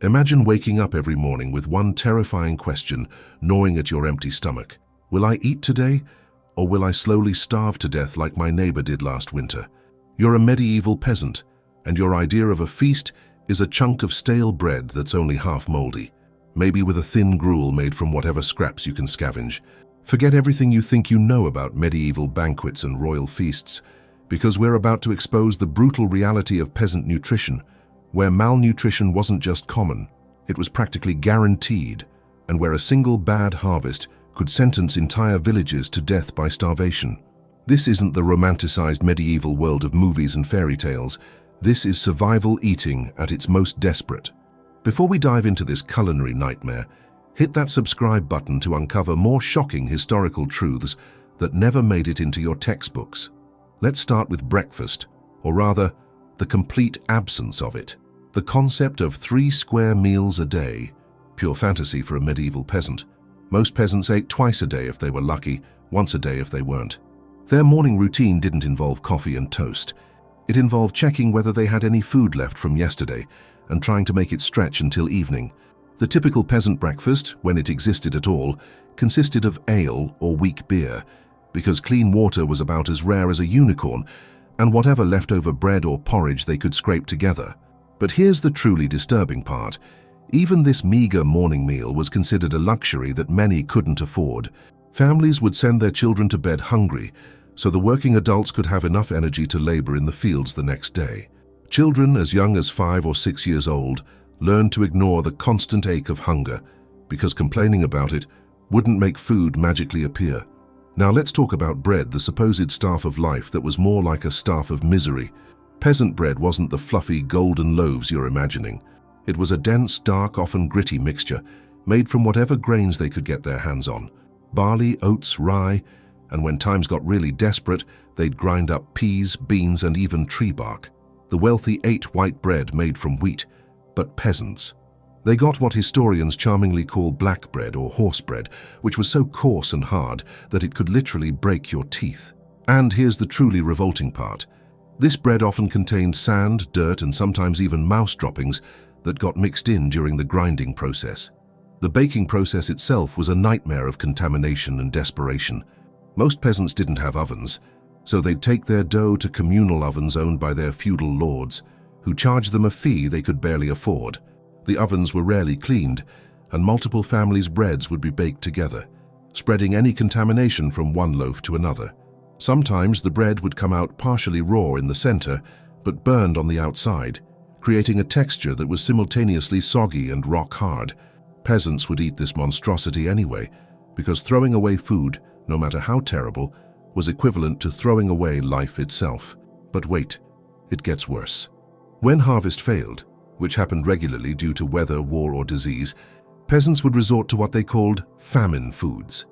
Imagine waking up every morning with one terrifying question gnawing at your empty stomach. Will I eat today, or will I slowly starve to death like my neighbor did last winter? You're a medieval peasant, and your idea of a feast is a chunk of stale bread that's only half moldy, maybe with a thin gruel made from whatever scraps you can scavenge. Forget everything you think you know about medieval banquets and royal feasts, because we're about to expose the brutal reality of peasant nutrition, where malnutrition wasn't just common, it was practically guaranteed, and where a single bad harvest could sentence entire villages to death by starvation. This isn't the romanticized medieval world of movies and fairy tales. This is survival eating at its most desperate. Before we dive into this culinary nightmare, hit that subscribe button to uncover more shocking historical truths that never made it into your textbooks. Let's start with breakfast, or rather, the complete absence of it. The concept of 3 square meals a day, pure fantasy for a medieval peasant. Most peasants ate twice a day if they were lucky, once a day if they weren't. Their morning routine didn't involve coffee and toast. It involved checking whether they had any food left from yesterday and trying to make it stretch until evening. The typical peasant breakfast, when it existed at all, consisted of ale or weak beer, because clean water was about as rare as a unicorn, and whatever leftover bread or porridge they could scrape together. But here's the truly disturbing part. Even this meager morning meal was considered a luxury that many couldn't afford. Families would send their children to bed hungry, so the working adults could have enough energy to labor in the fields the next day. Children as young as 5 or 6 years old learned to ignore the constant ache of hunger, because complaining about it wouldn't make food magically appear. Now let's talk about bread, the supposed staff of life that was more like a staff of misery. Peasant bread wasn't the fluffy golden loaves you're imagining. It was a dense, dark, often gritty mixture, made from whatever grains they could get their hands on. Barley, oats, rye, and when times got really desperate, they'd grind up peas, beans, and even tree bark. The wealthy ate white bread made from wheat, but peasants, they got what historians charmingly call black bread or horse bread, which was so coarse and hard that it could literally break your teeth. And here's the truly revolting part. This bread often contained sand, dirt, and sometimes even mouse droppings that got mixed in during the grinding process. The baking process itself was a nightmare of contamination and desperation. Most peasants didn't have ovens, so they'd take their dough to communal ovens owned by their feudal lords, who charged them a fee they could barely afford. The ovens were rarely cleaned, and multiple families' breads would be baked together, spreading any contamination from one loaf to another. Sometimes the bread would come out partially raw in the center, but burned on the outside, creating a texture that was simultaneously soggy and rock-hard. Peasants would eat this monstrosity anyway, because throwing away food, no matter how terrible, was equivalent to throwing away life itself. But wait, it gets worse. When harvest failed, which happened regularly due to weather, war, or disease, peasants would resort to what they called famine foods.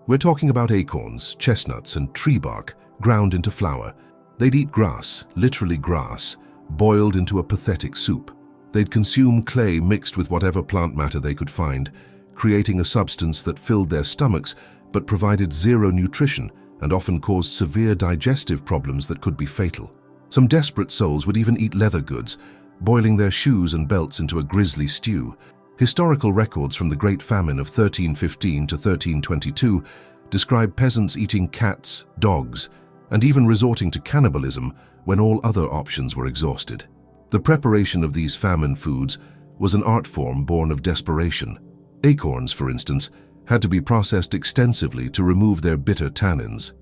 We're talking about acorns, chestnuts, and tree bark ground into flour. They'd eat grass, literally grass, boiled into a pathetic soup. They'd consume clay mixed with whatever plant matter they could find, creating a substance that filled their stomachs but provided zero nutrition and often caused severe digestive problems that could be fatal. Some desperate souls would even eat leather goods, boiling their shoes and belts into a grisly stew. Historical records from the Great Famine of 1315 to 1322 describe peasants eating cats, dogs, and even resorting to cannibalism when all other options were exhausted. The preparation of these famine foods was an art form born of desperation. Acorns, for instance, had to be processed extensively to remove their bitter tannins.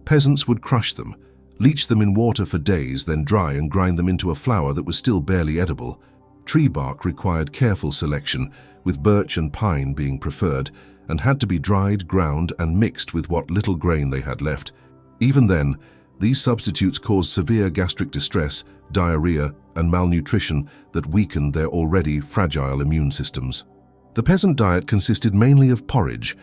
Peasants would crush them, leach them in water for days, then dry and grind them into a flour that was still barely edible. Tree bark required careful selection, with birch and pine being preferred, and had to be dried, ground, and mixed with what little grain they had left. Even then, these substitutes caused severe gastric distress, diarrhea, and malnutrition that weakened their already fragile immune systems. The peasant diet consisted mainly of porridge,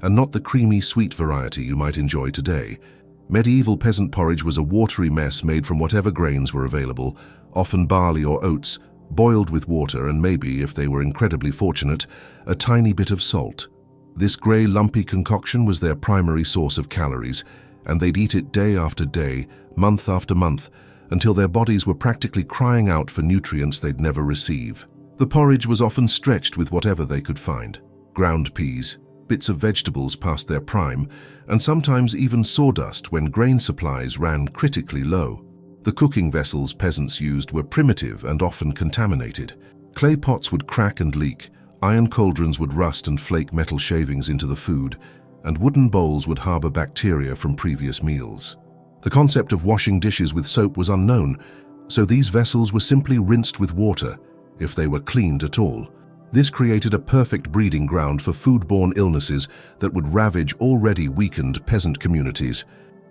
and not the creamy, sweet variety you might enjoy today. Medieval peasant porridge was a watery mess made from whatever grains were available, often barley or oats, boiled with water and maybe, if they were incredibly fortunate, a tiny bit of salt. This grey, lumpy concoction was their primary source of calories, and they'd eat it day after day, month after month, until their bodies were practically crying out for nutrients they'd never receive. The porridge was often stretched with whatever they could find: ground peas, bits of vegetables past their prime, and sometimes even sawdust when grain supplies ran critically low. The cooking vessels peasants used were primitive and often contaminated. Clay pots would crack and leak, iron cauldrons would rust and flake metal shavings into the food, and wooden bowls would harbor bacteria from previous meals. The concept of washing dishes with soap was unknown, so these vessels were simply rinsed with water, if they were cleaned at all. This created a perfect breeding ground for foodborne illnesses that would ravage already weakened peasant communities.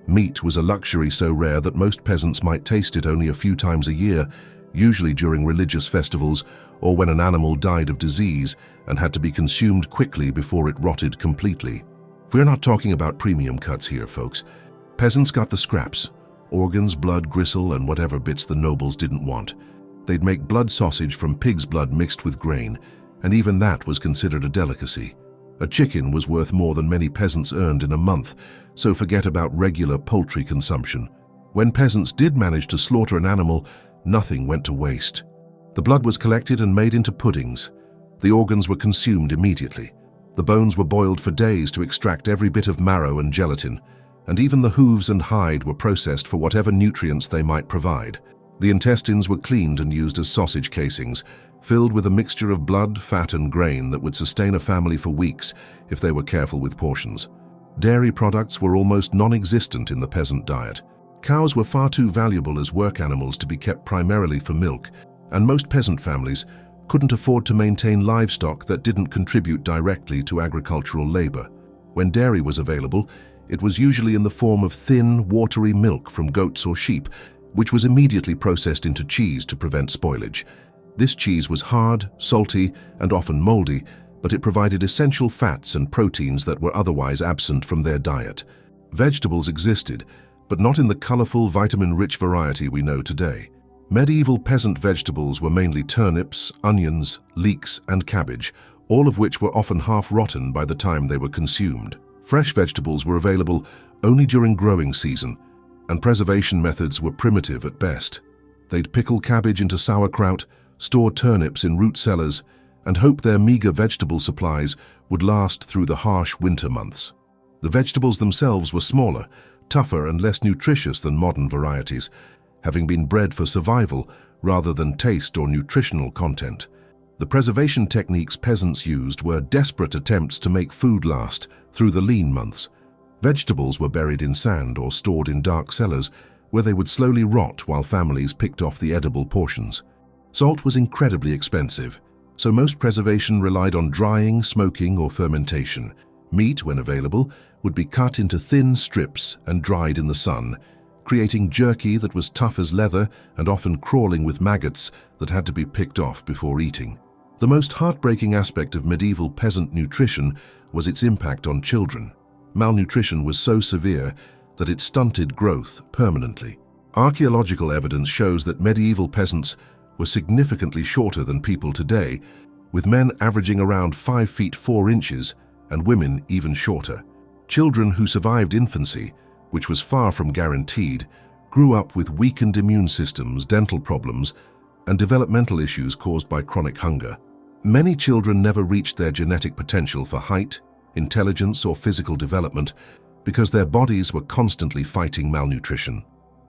Meat was a luxury so rare that most peasants might taste it only a few times a year, usually during religious festivals or when an animal died of disease and had to be consumed quickly before it rotted completely. We're not talking about premium cuts here, folks. Peasants got the scraps: organs, blood, gristle, and whatever bits the nobles didn't want. They'd make blood sausage from pig's blood mixed with grain, and even that was considered a delicacy. A chicken was worth more than many peasants earned in a month, so forget about regular poultry consumption. When peasants did manage to slaughter an animal, nothing went to waste. The blood was collected and made into puddings. The organs were consumed immediately. The bones were boiled for days to extract every bit of marrow and gelatin, and even the hooves and hide were processed for whatever nutrients they might provide. The intestines were cleaned and used as sausage casings, filled with a mixture of blood, fat, and grain that would sustain a family for weeks if they were careful with portions. Dairy products were almost non-existent in the peasant diet. Cows were far too valuable as work animals to be kept primarily for milk, and most peasant families couldn't afford to maintain livestock that didn't contribute directly to agricultural labor. When dairy was available, it was usually in the form of thin, watery milk from goats or sheep, which was immediately processed into cheese to prevent spoilage. This cheese was hard, salty, and often moldy, but it provided essential fats and proteins that were otherwise absent from their diet. Vegetables existed, but not in the colorful, vitamin-rich variety we know today. Medieval peasant vegetables were mainly turnips, onions, leeks, and cabbage, all of which were often half-rotten by the time they were consumed. Fresh vegetables were available only during growing season, and preservation methods were primitive at best. They'd pickle cabbage into sauerkraut, store turnips in root cellars, and hope their meager vegetable supplies would last through the harsh winter months. The vegetables themselves were smaller, tougher, and less nutritious than modern varieties, having been bred for survival rather than taste or nutritional content. The preservation techniques peasants used were desperate attempts to make food last through the lean months. Vegetables were buried in sand or stored in dark cellars, where they would slowly rot while families picked off the edible portions. Salt was incredibly expensive, so most preservation relied on drying, smoking, or fermentation. Meat, when available, would be cut into thin strips and dried in the sun, creating jerky that was tough as leather and often crawling with maggots that had to be picked off before eating. The most heartbreaking aspect of medieval peasant nutrition was its impact on children. Malnutrition was so severe that it stunted growth permanently. Archaeological evidence shows that medieval peasants were significantly shorter than people today, with men averaging around 5 feet 4 inches and women even shorter. Children who survived infancy, which was far from guaranteed, grew up with weakened immune systems, dental problems, and developmental issues caused by chronic hunger. Many children never reached their genetic potential for height, intelligence, or physical development because their bodies were constantly fighting malnutrition.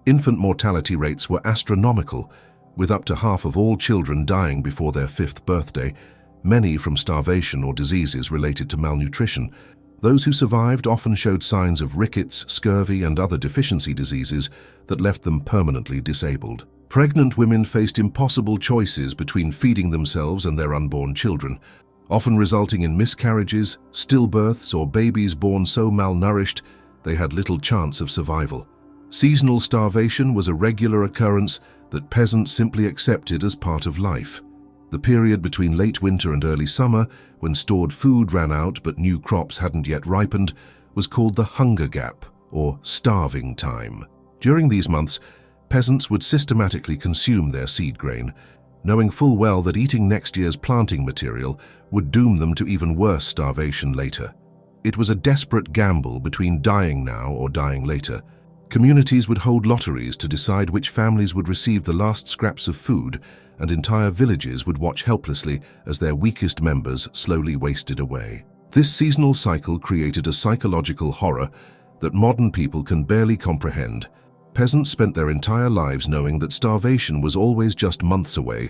Infant mortality rates were astronomical, with up to half of all children dying before their 5th birthday, many from starvation or diseases related to malnutrition. Those who survived often showed signs of rickets, scurvy, and other deficiency diseases that left them permanently disabled. Pregnant women faced impossible choices between feeding themselves and their unborn children, often resulting in miscarriages, stillbirths, or babies born so malnourished they had little chance of survival. Seasonal starvation was a regular occurrence that peasants simply accepted as part of life. The period between late winter and early summer, when stored food ran out but new crops hadn't yet ripened, was called the hunger gap, or starving time. During these months, peasants would systematically consume their seed grain, knowing full well that eating next year's planting material would doom them to even worse starvation later. It was a desperate gamble between dying now or dying later. Communities would hold lotteries to decide which families would receive the last scraps of food, and entire villages would watch helplessly as their weakest members slowly wasted away. This seasonal cycle created a psychological horror that modern people can barely comprehend. Peasants spent their entire lives knowing that starvation was always just months away.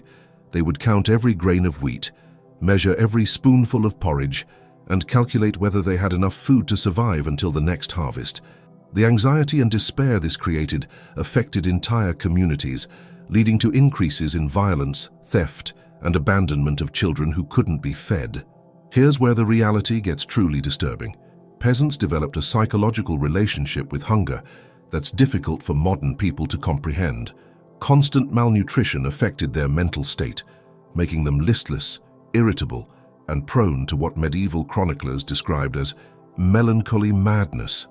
They would count every grain of wheat, measure every spoonful of porridge, and calculate whether they had enough food to survive until the next harvest. The anxiety and despair this created affected entire communities, leading to increases in violence, theft, and abandonment of children who couldn't be fed. Here's where the reality gets truly disturbing. Peasants developed a psychological relationship with hunger that's difficult for modern people to comprehend. Constant malnutrition affected their mental state, making them listless, irritable, and prone to what medieval chroniclers described as melancholy madness.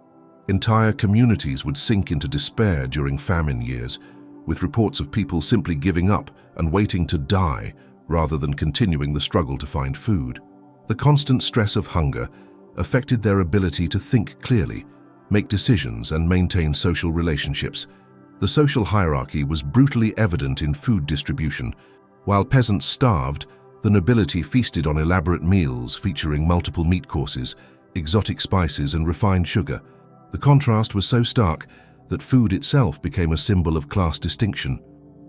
Entire communities would sink into despair during famine years, with reports of people simply giving up and waiting to die rather than continuing the struggle to find food. The constant stress of hunger affected their ability to think clearly, make decisions, and maintain social relationships. The social hierarchy was brutally evident in food distribution. While peasants starved, the nobility feasted on elaborate meals featuring multiple meat courses, exotic spices, and refined sugar. The contrast was so stark that food itself became a symbol of class distinction.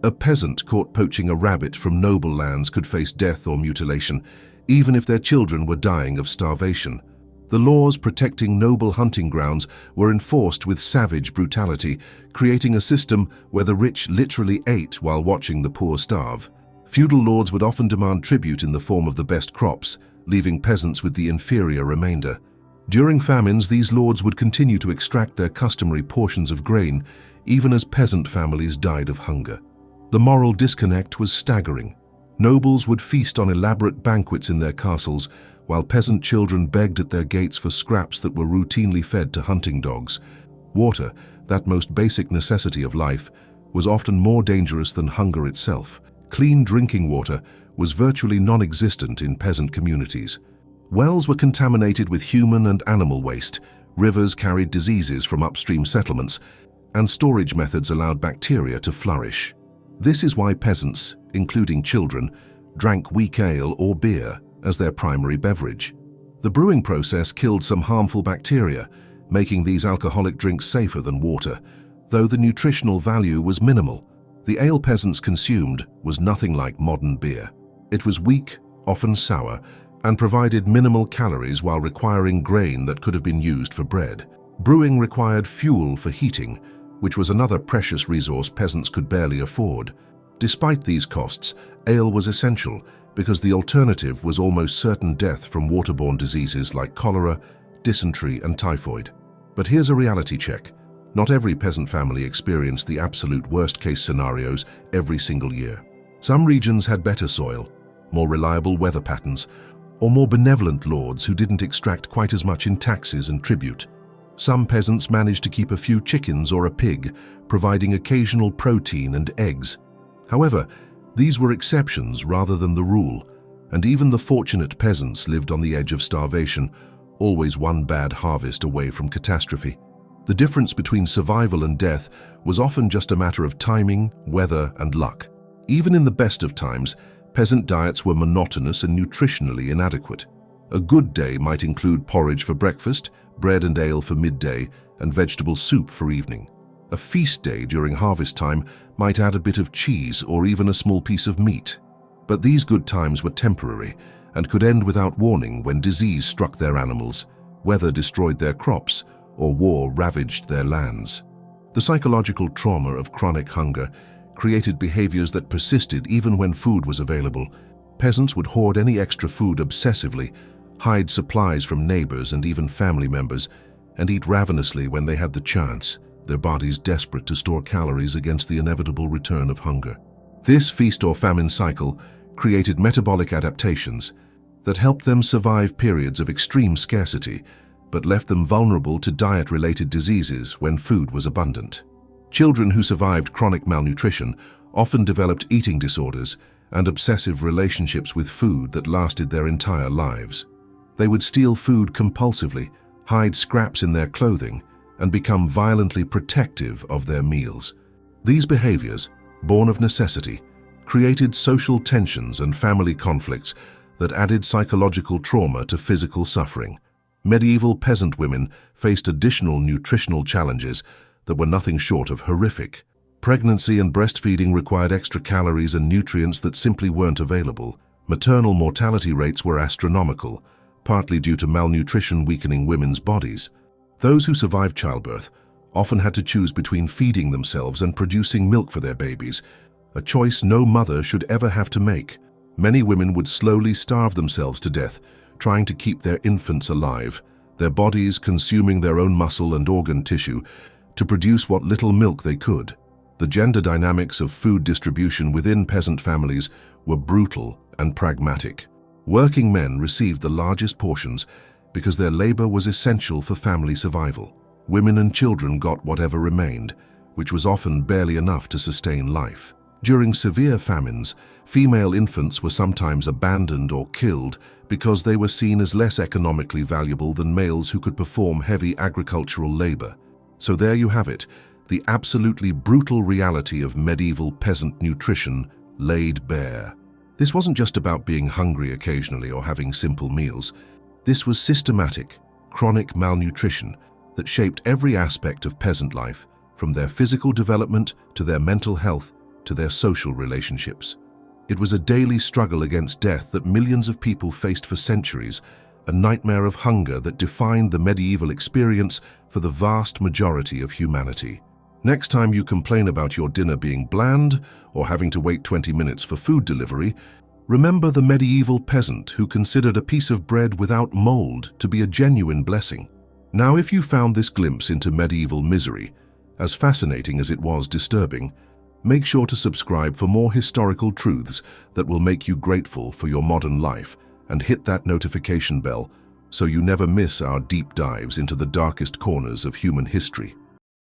A peasant caught poaching a rabbit from noble lands could face death or mutilation, even if their children were dying of starvation. The laws protecting noble hunting grounds were enforced with savage brutality, creating a system where the rich literally ate while watching the poor starve. Feudal lords would often demand tribute in the form of the best crops, leaving peasants with the inferior remainder. During famines, these lords would continue to extract their customary portions of grain, even as peasant families died of hunger. The moral disconnect was staggering. Nobles would feast on elaborate banquets in their castles, while peasant children begged at their gates for scraps that were routinely fed to hunting dogs. Water, that most basic necessity of life, was often more dangerous than hunger itself. Clean drinking water was virtually non-existent in peasant communities. Wells were contaminated with human and animal waste, rivers carried diseases from upstream settlements, and storage methods allowed bacteria to flourish. This is why peasants, including children, drank weak ale or beer as their primary beverage. The brewing process killed some harmful bacteria, making these alcoholic drinks safer than water, though the nutritional value was minimal. The ale peasants consumed was nothing like modern beer. It was weak, often sour, and provided minimal calories while requiring grain that could have been used for bread. Brewing required fuel for heating, which was another precious resource peasants could barely afford. Despite these costs, ale was essential because the alternative was almost certain death from waterborne diseases like cholera, dysentery, and typhoid. But here's a reality check. Not every peasant family experienced the absolute worst-case scenarios every single year. Some regions had better soil, more reliable weather patterns, or more benevolent lords who didn't extract quite as much in taxes and tribute. Some peasants managed to keep a few chickens or a pig, providing occasional protein and eggs. However, these were exceptions rather than the rule, and even the fortunate peasants lived on the edge of starvation, always one bad harvest away from catastrophe. The difference between survival and death was often just a matter of timing, weather, and luck. Even in the best of times, peasant diets were monotonous and nutritionally inadequate. A good day might include porridge for breakfast, bread and ale for midday, and vegetable soup for evening. A feast day during harvest time might add a bit of cheese or even a small piece of meat. But these good times were temporary and could end without warning when disease struck their animals, weather destroyed their crops, or war ravaged their lands. The psychological trauma of chronic hunger created behaviors that persisted even when food was available. Peasants would hoard any extra food obsessively, hide supplies from neighbors and even family members, and eat ravenously when they had the chance, their bodies desperate to store calories against the inevitable return of hunger. This feast or famine cycle created metabolic adaptations that helped them survive periods of extreme scarcity, but left them vulnerable to diet-related diseases when food was abundant. Children who survived chronic malnutrition often developed eating disorders and obsessive relationships with food that lasted their entire lives. They would steal food compulsively, hide scraps in their clothing, and become violently protective of their meals. These behaviors, born of necessity, created social tensions and family conflicts that added psychological trauma to physical suffering. Medieval peasant women faced additional nutritional challenges that were nothing short of horrific. Pregnancy and breastfeeding required extra calories and nutrients that simply weren't available. Maternal mortality rates were astronomical, partly due to malnutrition weakening women's bodies. Those who survived childbirth often had to choose between feeding themselves and producing milk for their babies, a choice no mother should ever have to make. Many women would slowly starve themselves to death, trying to keep their infants alive, their bodies consuming their own muscle and organ tissue to produce what little milk they could. The gender dynamics of food distribution within peasant families were brutal and pragmatic. Working men received the largest portions because their labor was essential for family survival. Women and children got whatever remained, which was often barely enough to sustain life. During severe famines, female infants were sometimes abandoned or killed because they were seen as less economically valuable than males who could perform heavy agricultural labor. So there you have it, the absolutely brutal reality of medieval peasant nutrition laid bare. This wasn't just about being hungry occasionally or having simple meals. This was systematic, chronic malnutrition that shaped every aspect of peasant life, from their physical development to their mental health to their social relationships. It was a daily struggle against death that millions of people faced for centuries, a nightmare of hunger that defined the medieval experience for the vast majority of humanity. Next time you complain about your dinner being bland or having to wait 20 minutes for food delivery, remember the medieval peasant who considered a piece of bread without mold to be a genuine blessing. Now, if you found this glimpse into medieval misery, as fascinating as it was disturbing, make sure to subscribe for more historical truths that will make you grateful for your modern life, and hit that notification bell so you never miss our deep dives into the darkest corners of human history.